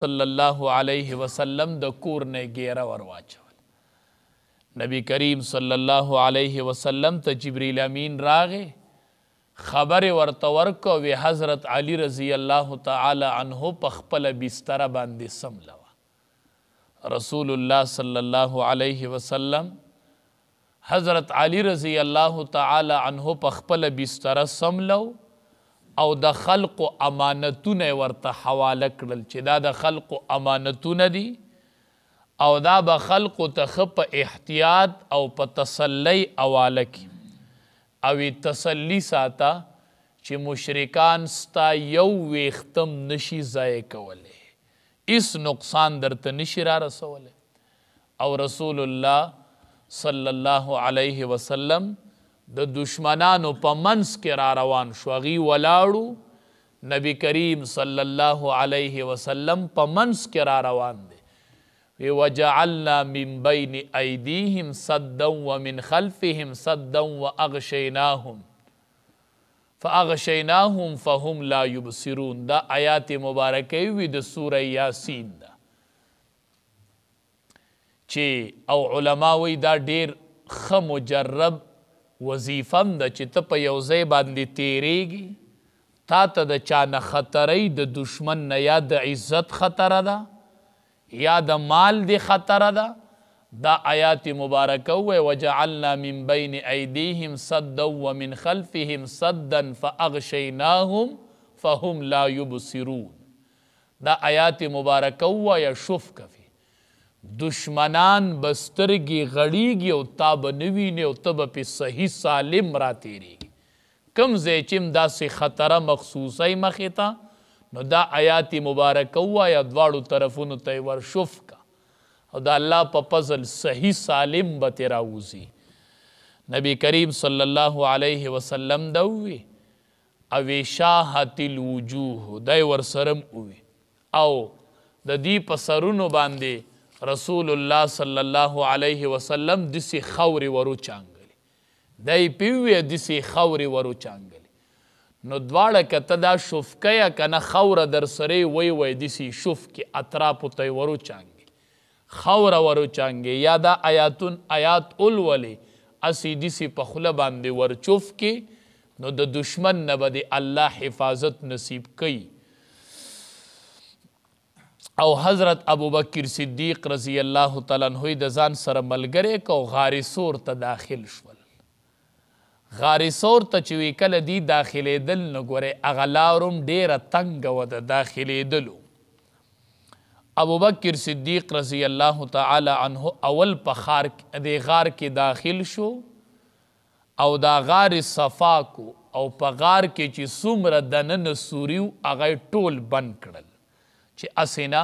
صلی الله علیه وسلم د کور نه ګیره ور واچول نبی کریم صلی الله علیه وسلم ته جبریل امین راغې خبر ورته ورکو وی حضرت علی رضی الله تعالی عنه په خپل بستر باندې سملوه رسول الله صلی الله علیه وسلم حضرت علی رضی الله تعالی عنه په خپل بستر سملو او د خلق امانتونه ورته حواله کړل چې دا د خلق امانتونه دي او دا به خلق ته په احتیاط او په تسلی حواله کی او تسلی ساته چې مشرکان ستا یو ویختم نشي ضایع کولی اس نقصان درته نشي را رسولی او رسول الله صلی الله علیه وسلم د دشمنانو په منځ کې را روان شو هغوی ولاړو نبی کریم صلی الله علیه وسلم په منځ کې را روان دی وی وجعلنا من بین ایدیهم صدا ومن خلفهم صدا فاغشیناهم فهم لا یبصرون دا آیات مبارکه وی د سوره یاسین دا چې او علما وی دا ډیر ښه مجرب وظیفم ده چې ته په یو ځای باندې تیریږي تا ته د چا نه خطرۍ د دشمن نه یا د عزت خطره ده یا د مال دی خطره ده دا آیات مبارکه وی وجعلنا من بین ایدیهم صدا ومن خلفهم صدا فاغشیناهم فهم لا یبصرون دا آیات مبارکه وی شف کفی دشمنان بسترگی غړیږي او تا به نه وینې او ته به پې صحیح سالم را تېرېږي کوم ځای چې هم داسې خطره مخصوصی مخې ته نو دا آیات مبارکه ووایه دواړو طرفونو ته یې ورشف کا او د الله په فضل صحیح سالم به ترې راوځي نبی کریم صلی الله علیه وسلم دا ووی او شاهت الوجوه دی ورسره م ووی او د دې په سرونو باندې رسول الله صلی الله علیه وسلم دسی خوري ورو چانګلی دای پیوی دسی خوري ورو چانګلی نو دواړه کته دا شفکه یا کنه خوره در سره وی دسی شفک اطراف ته ورو چانګي خوره ورو چانګي یا دا آیات اولولی اسی دسی په خوله باندې ورچوف کی نو د دشمن نه به الله حفاظت نصیب کړي او حضرت ابوبکر صدیق رضی الله تعالی عنہ د ځان سره ملګری کو غار سور ته داخل شول غار سور ته چې وی کله دی داخلېدل نو ګورې هغه لارم ډیره تنګه وه د داخلېدلو ابوبکر صدیق رضی الله تعالی عنہ اول په دې غار کې داخل شو او دا غار صفا کو او په غار کې چې څومره دننه سوریو هغه ټول بند کړل چې اسینا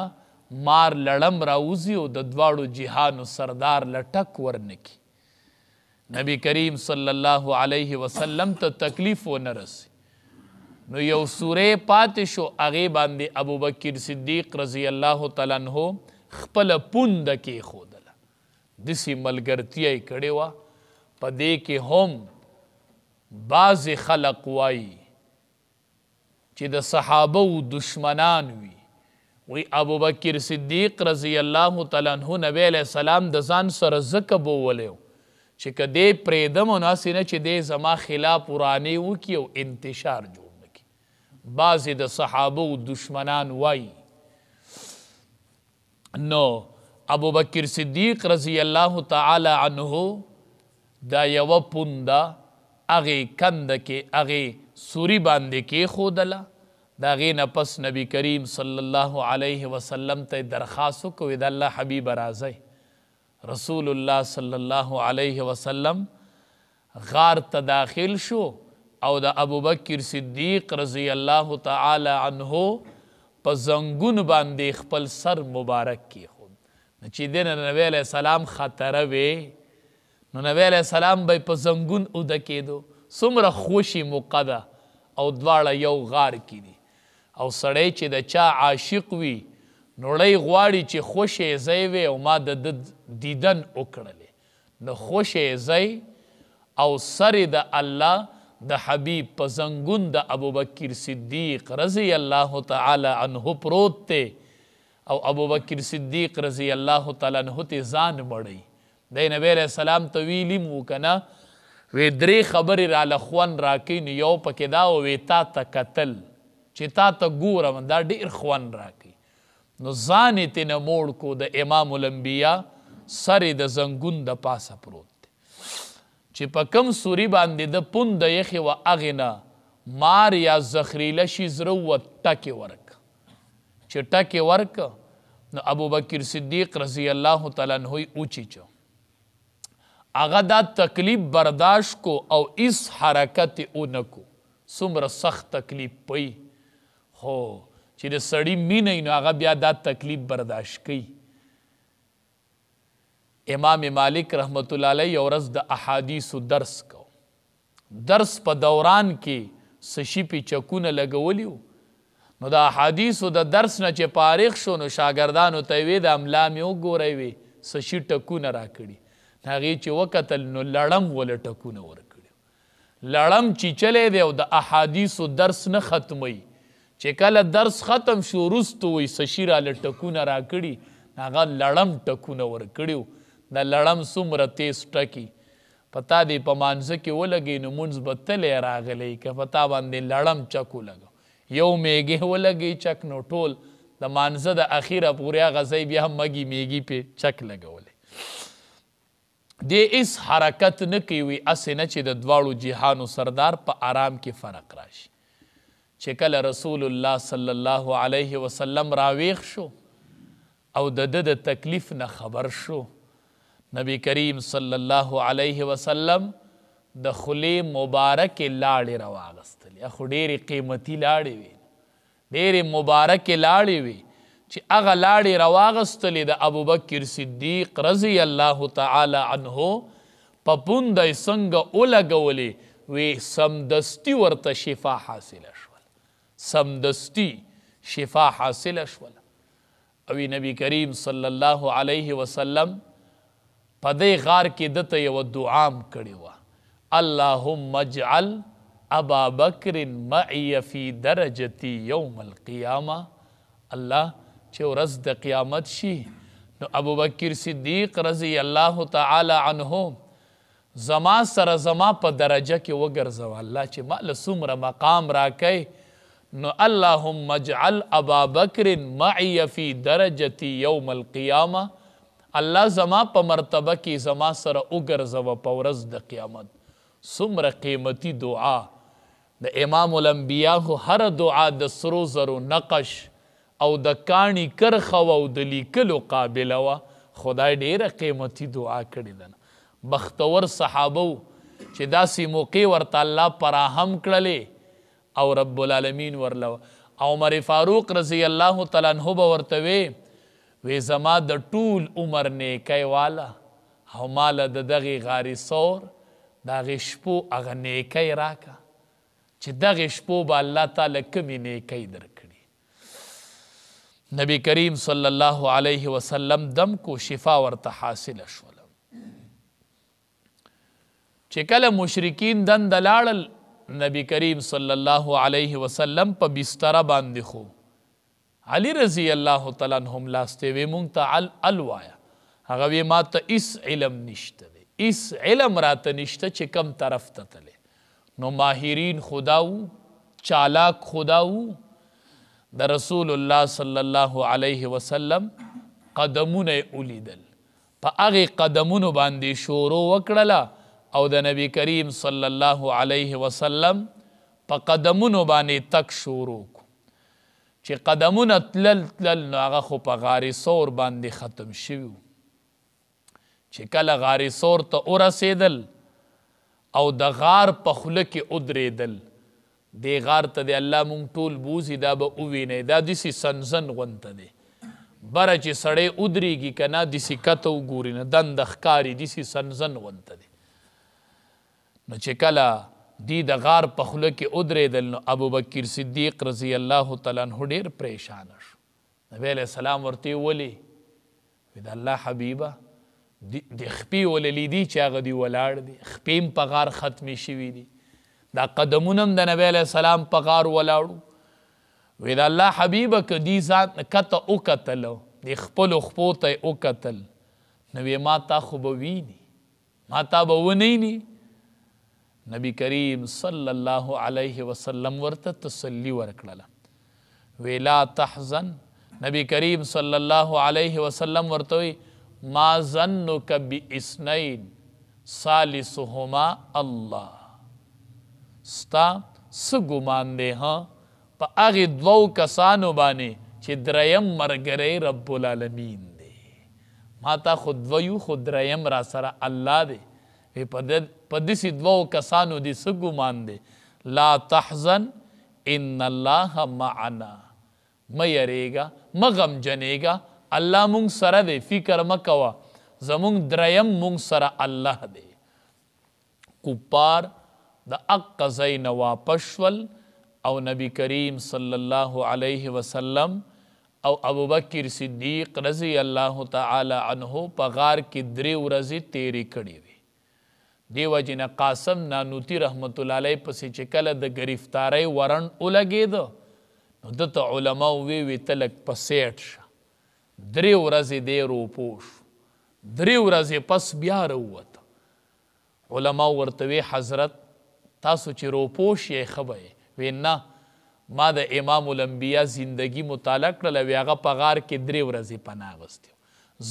مار لړم راوزی او د دواړو جهانو سردار لټک ورنکی نبی کریم صلی الله علیه وسلم ته تکلیف و نرسی نو یو سوره پاتې شو هغې باندې ابوبکر صدیق رضی الله تعالی عنہ خپل پونده کېښودله داسې ملګرتیا یې کړې وه په دې کې هم بعضې خلق وایي چې د صحابه دشمنان وي وی ابوبکر صدیق رضی الله تعالی عنہ نبی علیہ السلام د ځان سره ځکه بوولی چې که دې پرېږدم نو هسې نه چې دې زما خلاف ورانې وکړي او انتشار جوړ نه کړي بعضې د صحابه دشمنان وایي نو ابوبکر صدیق رضی الله تعالی عنہ دا یوه پونده هغې کنده کې هغې سوري باندې کېښودله د هغې نه پس نبی کریم صلی الله علیه وسلم ته درخواست وکړو د الله حبیب راځئ رسول الله صلی الله علیه وسلم غار ته داخل شو او د ابوبکر صدیق رضی الله تعالی عنہ په زنګون باندې خپل سر مبارک کېښود نو چې دې نه نبی علیه السلام خطره وې نو نبی علیه السلام به په زنګون اوده کېدو څومره خوشي موقع ده او دواړه یو غار کې دي او سړی چې د چا عاشق وي نوړی غواړي چې خوشې ځای وي او ما د دیدن وکړلې نو خوشې ځای او سرې د الله د حبیب په زنګون د ابوبکر صدیق رضی الله تعالی عنہ پروت دی او ابو بکر صدیق رضی الله تعالی عنہ ته ځان مړی دی نبی علیہ السلام ته ویلي مو که نه وی درې خبرې راله خوند راکوي نو یو پکې دا وی تا ته کتل چې تا ته ګورم دا ډېر خوند راکوي نو ځان یې ترېنه موړ کو د امام الانبیا سر یې د زنګون د پاسه پروت دی چې په کم سوري باندې د پونده یخې وه هغې نه مار یا زخریله شي زړه و ټکې ورک چې ټکې ورک نو ابو بکر صدیق رضی الله تعالی عنہ یې وچیچو هغه دا تکلیف برداشت کو او اس حرکت اونکو څومره سخت تکلیف پوي خو چې د سړي مینه نو هغه بیا دا تکلیف برداشت کوي امام مالک رحمت الله علیه یو ورځ د احادیثو درس کو درس په دوران کې څه شي پې چکونه لګولیو نو د احادیثو د درس نه چې فارغ شو نو شاګردانو ته یې وې د املا مې وګورئ وې څه شي ټکونه راکړي هغې چې وکتل نو لړم وله ټکونه ورکړي لړم چیچلی دی او د احادیثو درس نه ختموي چې کله درس ختم شو وروستو وایي څه شي راله ټکونه راکړي هغه لړم ټکونه ورکړي د لړم څومره تیز ټکي په تا دې په مانځه کې ولګي نو مونځ به تلی راغلی که په تا باندې لړم چک ولګو یو میږې ولګي چک نو ټول د مانځه د اخیره پورې هغه ځای بیا هم مږي میږي پې چک لګولی دې اس حرکت نه کوي اسې نه چې د دواړو جهانو سردار په آرام کې فرق راشي چې کله رسول الله صلی الله علیه وسلم راویښ شو او د تکلیف نه خبر شو نبی کریم صلی الله علیه وسلم د خولې مبارکې لاړې راواغستلې خو ډېرې قیمتي لاړې وې ډېرې مبارکې لاړې وې چې هغه لاړې راواغستلې د ابوبکر صدیق رضی الله تعالی عنه په پونده یې څنګه ولګولې وی سمدستي ورته شفا حاصله شول سمدستي شفا حاصله شول او نبی کریم صلی الله علیه وسلم په دې غار کې دته یوه دعام کړې وه اللهم اجعل ابا بکر معي فی درجتي یوم القیامه الله چې ورځ د قیامت شي نو ابوبکر صدیق رضی الله تعالی عنه زما سره زما په درجه کې وګرځوه الله چې ما له څومره مقام راکوي نو اللهم اجعل ابا بکر معي فی درجتي یوم القیامه الله زما په مرتبه کې زما سره وګرځوه په ورځ د قیامت څومره قیمتي دعا د امام الانبیا خو هر دعا د سرو زرو نقش او د کاڼي کرښه وه او د لیکلو قابله وه خدای ډېره قیمتي دعا کړې ده بختور صحابه و چې داسې موقع ورته الله فراهم کړلې او رب العالمین ورله عمر فاروق رضی الله تعالی عنه به ورته وی زما د ټول عمر نیکی والا او ماله د دغې غارې سور د هغې شپو هغه نیکی راکه چې دغې شپو به الله تعالی کمې نیکی درکړي نبی کریم صلی الله علیه وسلم دم کو شفا ورته حاصله شوله چې کله مشرکین دنده لاړل نبی کریم صلی الله علیه وسلم په بستره باندې خو علی رضی الله تعالی عنهم لاسته وی مونږ ته الوایا هغه وی ما ته هیڅ علم نشته دی هیڅ علم راته نشته چې کم طرف ته تللی نو ماهرین خدا وو چالاک خدا وو د رسول الله صلی الله علیه وسلم قدمونه یې ولیدل په هغې قدمونو باندې شروع وکړله او د نبی کریم صلی الله علیه وسلم په قدمونو باندې تک شروع کو چې قدمونه تلل نو هغه خو په غارې سور باندې ختم شوي چې کله غارې سور ته ورسېدل او د غار په خوله کې ودرېدل دې غار ته د الله مونږ ټول بوځي دا به ووینئ دا داسې سنزن غونته دی بره چې سړی ودرېږي که نه داسې کته وګوري نه دنده ښکاري داسې سنزن غونته دی نو چې کله دی د غار په خوله کې ودرېدل نو ابوبکر صدیق رضی الله تعالی عنه ډېر پریشانه شو نبی علیه السلام ورته ویلې وی د الله حبیبه د خپې ولې لیدي چې هغه دی ولاړ دی خپې هم په غار ختمې شوي دي دا قدمونه هم د نبی علیه السلام په غار ولاړو وی دا الله حبیبه که دی ځان کته وکتلو د خپلو خپو ته یې وکتل نو وی ما تا خو به ویني ما تا به ونیني نبی کریم صلی الله علیه وسلم ورته تسلی ورکړله وی لا تحزن نبی کریم صلی الله علیه وسلم ورته وی ما ظنک باثنین ثالثهما الله ستا څه ګمان دی په هغې دوو کسانو باندې چې دریم ملګری رب العالمین دی ما تا خو دویو خو دریم را سره الله دی په داسې دوو کسانو دې څه ګمان دی لا تحزن ان الله معنا مه یریږه مه غمجنېږه الله مونږ سره دی فکر مه کوه زمونږ دریم مونږ سره الله دی کفار د اقه ځای نه واپس شول او نبی کریم صلی الله علیه وسلم او ابوبکر صدیق رضی الله تعالی عنه په غار کې 3 ورځې تیرې کړې وې دی وجې نه قاسم نانوتي رحمت الله علیه پسې چې کله د گرفتارۍ ورن ولګېده نو دته علما وی ته لږ په سیټ شه 3 ورځې دی روپوش 3 ورځې پس بیا راووته علما ورته وی حضرت تاسو چې روپوش یې ښه به وی نه ما د امام الانبیا زندگی مطالعه کړله وی هغه په غار کې 3 ورځې پناه اخیستې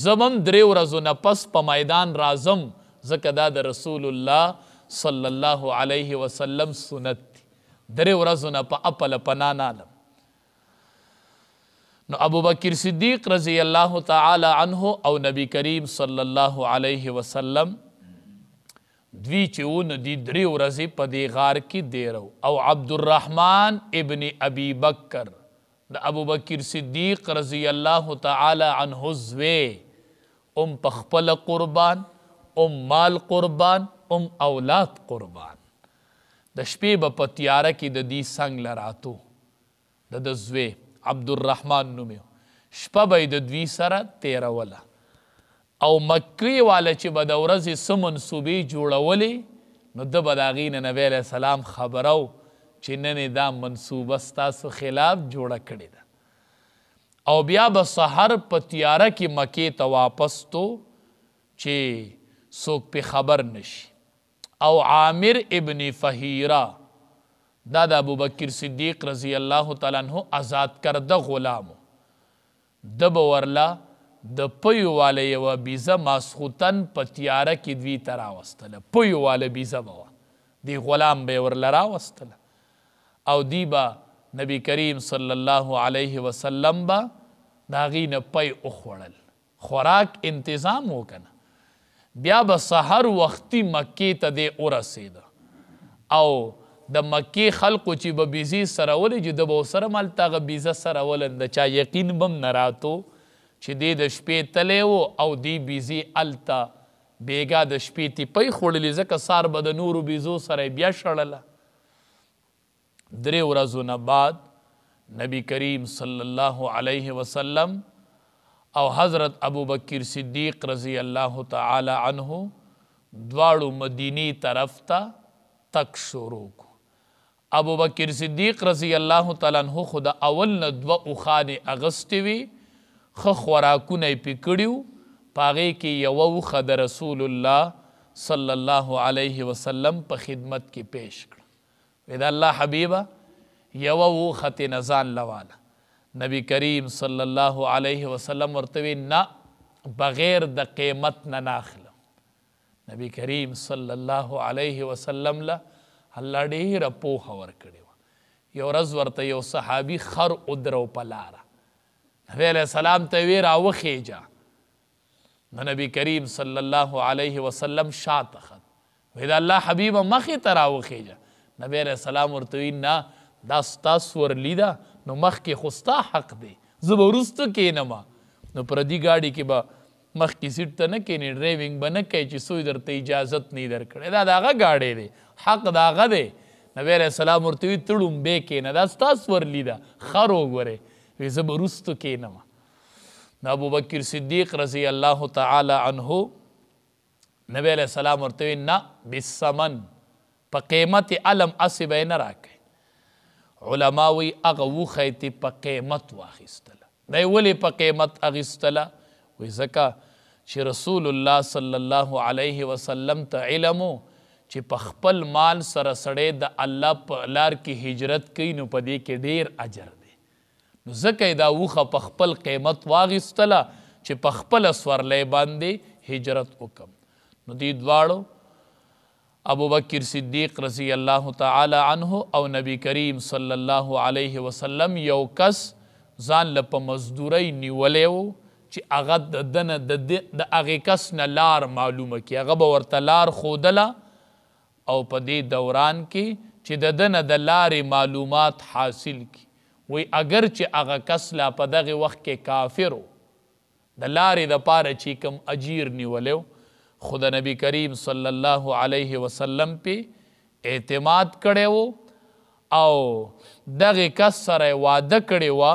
زمم 3 ورځو نه پس په میدان راځم ځکه دا د رسول الله صلی الله علیه وسلم سنت دی 3 ورځو نه په اپله پناه نه علم نو ابوبکر صدیق رضی الله تعالی عنه او نبی کریم صلی الله علیه وسلم دوی چې ونه دي 3 ورځې په دې غار کې دیرو او عبدالرحمن ابن ابي بکر د ابوبکر صدیق رضی الله تعالی عنه زوی په خپل قربان مال قربان اولاد قربان د شپې به په تیاره کې د دې څنګ لراتو د زوی عبدالرحمن نومې شپه به یې د دوی سره تیروله او مکی والا چې به د ورځې څه منصوبې جوړولې نو ده به د هغې نه نبی علیه السلام خبرو چې نن دا منصوبه ستاسو خلاف جوړه کړې ده او بیا به سحر په تیاره کې مکې ته واپس تو چې څوک پې خبر نشي او عامر ابن فهیره دا د ابوبکر صدیق رضی الله تعالی عنہ آزاد کرده غلامو ده به ورله د پیو والا یوه بیزه ماسخوتن په تیاره کې دوی ته راوستله پیو والا بیزه به وه دی غلام به یې ورله راوستله او دی به نبی کریم صلی الله علیه وسلم به د هغې نه پی وخوړل خوراک انتظام وکنه بیا به سحر وختي مکې ته دی ورسېده او د مکې خلقو چې به بیزې سرولې چې د به ورسره مالته هغه بیزه سرولن د چا یقین به هم نه راتو چې دی د شپې تلی و او دی بیزې هلته بیګا د شپې تیپۍ خوړلې ځکه سار به د نورو بیزو سره بیا شړله 3 ورځو نه بعد نبی کریم صلی الله علیه وسلم او حضرت ابوبکر صدیق رضی الله تعالی عنه دواړو مدینی طرف ته تک شروع کو ابوبکر صدیق رضی الله تعالی عنه خو د اول نه 2 اوښانې اغوستې وي ښه خوراکونه یې پې کړي په هغې کې یوه اوښه د رسول الله صلی الله علیه وسلم په خدمت کې پیش کړه وی د الله حبیبه یوه اوښه ترې نه ځان لواله نبی کریم صلی الله علیه وسلم ورته وی نه بغیر د قیمت نه ناخلم نبی کریم صلی الله علیه وسلم له الله ډېره پوهه ورکړې وه یو ورځ ورته یو صحابي خر ودرو په لاره نبی علیه السلام ته وی راوخیجه نو نبی کریم صلی الله علیه وسلم شاته خد وی د الله حبیبه مخې ته راوخیجه نبی علیه السلام ورته وی نه دا ستا سورلي ده نو مخکې خو ستا حق دی زه به وروسته کښېنمه نو پردي ګاډي کې به مخکې سیټ ته نه کښېنې ډرایوینګ به نه کوې چې څوی درته اجازت نه درکړی دا د هغه ګاډی دی حق د هغه دی نبی علیه السلام ورته وي ته ړومبی کښېنه دا ستا سورلي ده خر وګورئ وی زه به وروسته کښېنمه نو ابوبکر صدیق رضی الله تعالی عنه نبی علیه السلام ورته وی نه بالثمن په قیمت علم هسې به یې نه راکوئ علما وی هغه وخه یې په قیمت واخیستله. دی ولې په قیمت اخیستله؟ وی ځکه چې رسول الله صلی الله علیه وسلم ته علم و چې په خپل مال سره سړی د الله په لار کې هجرت کوي نو په دې کې ډیر اجر دی. نو ځکه یې دا وخه په خپل قیمت واخیستله چې په خپله سورلی باندې هجرت وکم. نو دې دواړو ابوبکر صدیق رضی الله تعالی عنه او نبی کریم صلی الله علیه وسلم یو کس ځان له په مزدورۍ نیولی و چې هغه د دنه د هغې کس نه لار معلومه کړي. هغه به ورته لار ښودله او په دې دوران کې چې د دنه د لارې معلومات حاصل کړي. وی اگر چې هغه کس لا په دغه وخت کې کافر و د لارې دپاره چې کوم اجیر نیولی و خو د نبی کریم صلی الله علیه وسلم پې اعتماد کړی و او دغې کس سره واده کړې وه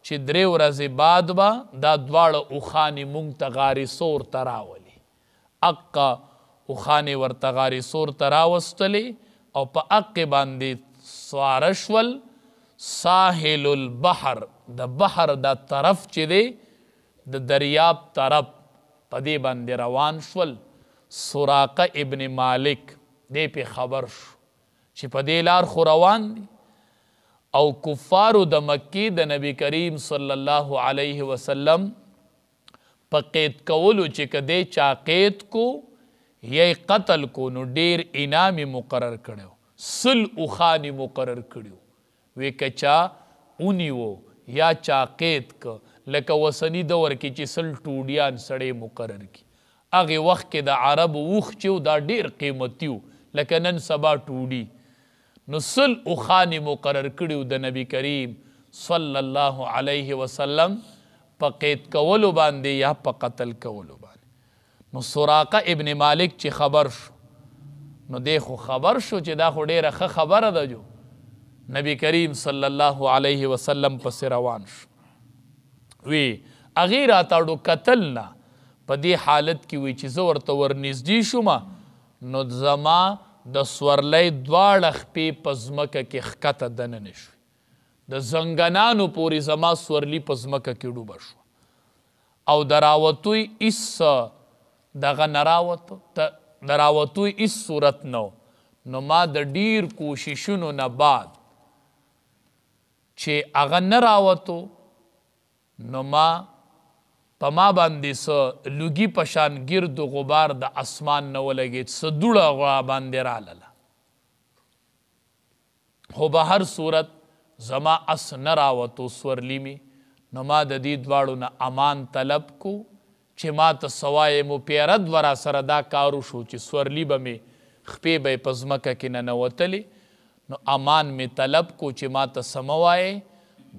چې 3 ورځې بعد به دا دواړه اوښانې مونږ ته غارې سور ته راولي. اقه اوښانې ورته غارې سور ته راوستلې او په اقې باندې سواره شول. ساحل البحر د بحر دا طرف چې دی د دریاب طرف په دې باندې روان شول. سراقه ابن مالک دې پې خبر شو چې په دې لار خو روان دي او کفارو د مکی د نبی کریم صلی الله علیه وسلم په قید کولو چې که دی چا قید کو یا قتل کو نو ډیر انعام مقرر کړو. 100 اوښانې مقرر کړو. وی که چا ونیو یا چا قید که لکه وسنی دور کې چې 100 ټوډیان سړی مقرر کی. هغې وخت کې د عربو اوښ چې دا ډیر قیمتي و لکه نن سبا ټوډي. نو 100 اوښانې مقرر کړي د نبی کریم صلی الله علیه وسلم په قید کولو باندې یا په قتل کولو باندې. نو سراقه ابن مالک چې خبر شو نو دی خو خبر شو چې دا خو ډیره ښه خبره ده جو نبی کریم صلی الله علیه وسلم پسې روان شو. وی هغې راته کتل نه په دې حالت کې وی چې زه ورته ورنږدې شومه نو زما د سورلی 2 خپې په ځمکه کې ښکته دننه شوې. د زنګنانو پورې زما سورلي په ځمکه کې ډوبه شوه او د راوتوی هېڅ دغه نه راوتو د راوتوی هېڅ صورت نه نو ما د ډیر کوششونو نه بعد چې هغه نه راوتو نو ما په ما باندې څه لوګي په شان ګرد و غبار د اسمان نه ولګېد. څه دوړه غوا باندې رالاله خو به هر صورت زما اس نه راوتو سورلي مې. نو ما د دې دواړو نه امان طلب کو چې ما ته سوای مو پیرد ورا سره دا کارو شو چې سورلي به مې خپې به یې په ځمکه کې ننوتلې. نو امان مې طلب کو چې ما ته څه مه وایې.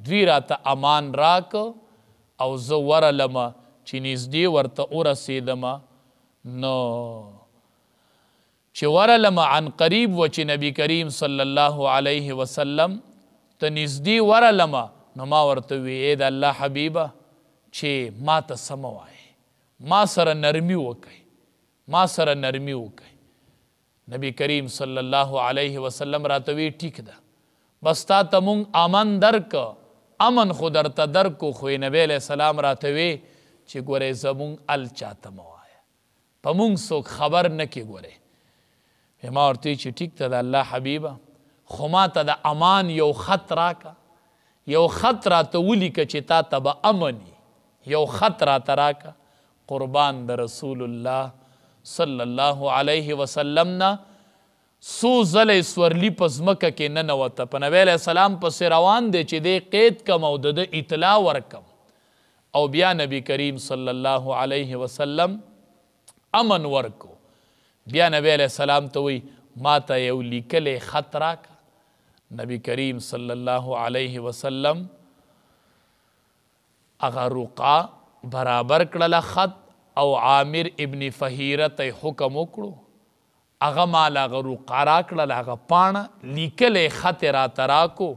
دوی راته امان راک او زه ورلمه چې نږدې ورته ورسېدمه. نو چې ورلمه عن قریب و چې نبی کریم صلی الله علیه وسلم ته نږدې ورلمه نو ما ورته وی ای د الله حبیبه چې ما ته څه مه وایې ما سره نرمي وکئ ما سره نرمي وکئ. نبی کریم صلی الله علیه وسلم راته وی ټیک ده بس تا ته مونږ امن درک امن خو درته درکو خو نبی علیه السلام راته وی چې ګورې زمونږ ال چاته مه وایه په مونږ څوک خبر نه کې ګورې. ما ورته چې ټیک ته د الله حبیبه خو ما ته د امان یو خط راکه یو خط راته ولیکه چې تا ته به امني یو خط راته راکه قربان د رسول الله صلی الله علیه وسلم نه څو ځلې سورلي په ځمکه کې ننوته. په نبی علیه السلام پسې روان دی چې دی قید کم او د اطلاع ورکم او بیا نبی کریم صلی الله علیه وسلم امن ورکو. بیا نبی علیه السلام ته وی ما ته یو لیکلی خط راکه. نبی کریم صلی الله علیه وسلم هغه رقعه برابر کړله خط او عامر ابن فهیره ته حکم وکړو هغه مال هغه رقعه راکړله هغه پاڼه لیکلی خط یې راته راکو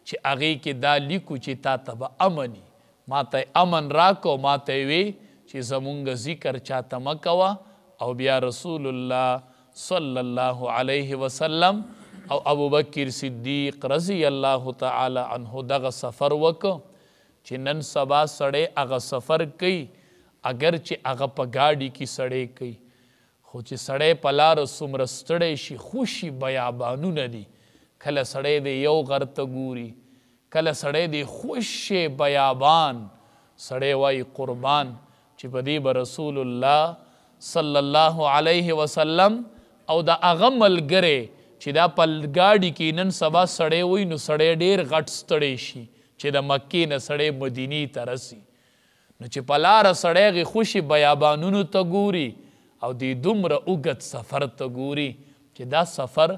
چې هغې کې دا لیکو چې تا ته به امني. ما ته امن راکو ما ته یې وی چې زمونږ ذکر چاته مه کوه او بیا رسول الله صلی الله علیه وسلم او ابو بکر صدیق رضی الله تعالی عنہ دغه سفر وکړ چې نن سبا سړی هغه سفر کوي اگر چې هغه په ګاډي کې سړی کوي خو چې سړی په لاره څومره ستړی شي خوشي بیابانونه دي کله سړی د یو غر ته ګوري کله سړی د خوشي بیابان سړی وایي قربان چې په دې به رسول الله صلی الله علیه وسلم او د هغه ملګری چې دا په ګاډي کې نن سبا سړی وي نو سړی ډېر غټ ستړی شي چې د مکې نه سړی مدینې ته رسي نو چې په لاره سړی هغې خوشي بیابانونو ته ګوري او د دومره اوږد سفر ته ګوري چې دا سفر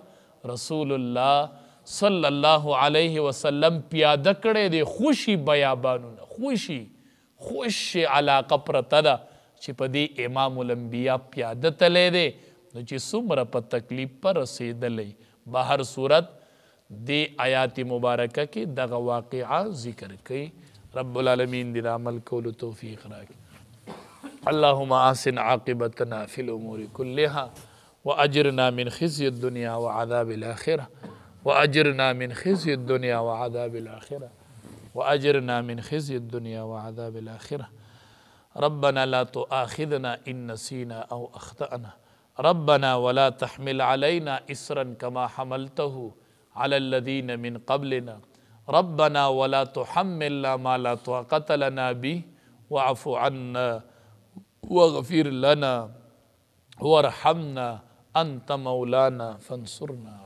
رسول الله صلی الله علیه وسلم پیاده کړی دی خوشي بیابانونه خوشي علاقه پرته ده چې په دې امام الانبیا پیاده تلی دی نو چې څومره په تکلیف پر رسېدلی بهر صورت دې آیات مبارکه کې دغه واقعه ذکر کوي رب العالمین دې د عمل کولو توفیق راکړي اللهم احسن عاقبتنا فی الامور كلها واجرنا من خزي الدنيا وعذاب الاخره واجرنا من خزي الدنيا وعذاب الاخره واجرنا من خزي الدنيا وعذاب الاخره ربنا لا تؤاخذنا ان نسينا او اخطانا ربنا ولا تحمل علينا إسرا كما حملته على الذين من قبلنا ربنا ولا تحملنا ما لا طاقة لنا به واعف عنا واغفر لنا وارحمنا أنت مولانا فانصرنا